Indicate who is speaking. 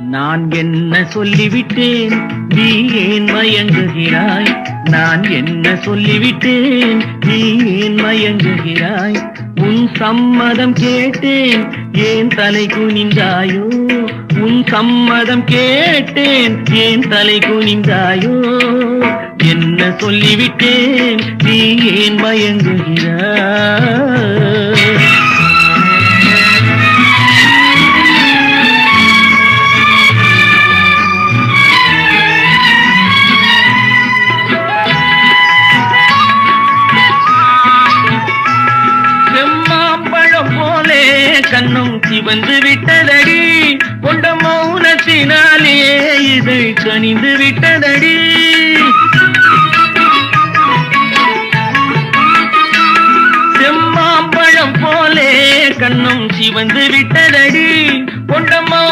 Speaker 1: நான் என்ன சொல்லிவிட்டேன், நீ ஏன் மயங்குகிறாய்? நான் என்ன சொல்லிவிட்டேன், நீ ஏன் மயங்குகிறாய்? உன் சம்மதம் கேட்டேன், ஏன் தலை குனிந்தாயோ? உன் சம்மதம் கேட்டேன், ஏன் தலை குனிந்தாயோ? என்ன சொல்லிவிட்டேன், நீ ஏன் மயங்குகிறாய்? கண்ணும் சிவந்து விட்டதடி, கொண்ட மௌனத்தினாலே இது கனிந்து விட்டதடி. செம்மாம்பழம் போலே கண்ணும் சிவந்து விட்டதடி, கொண்ட மௌன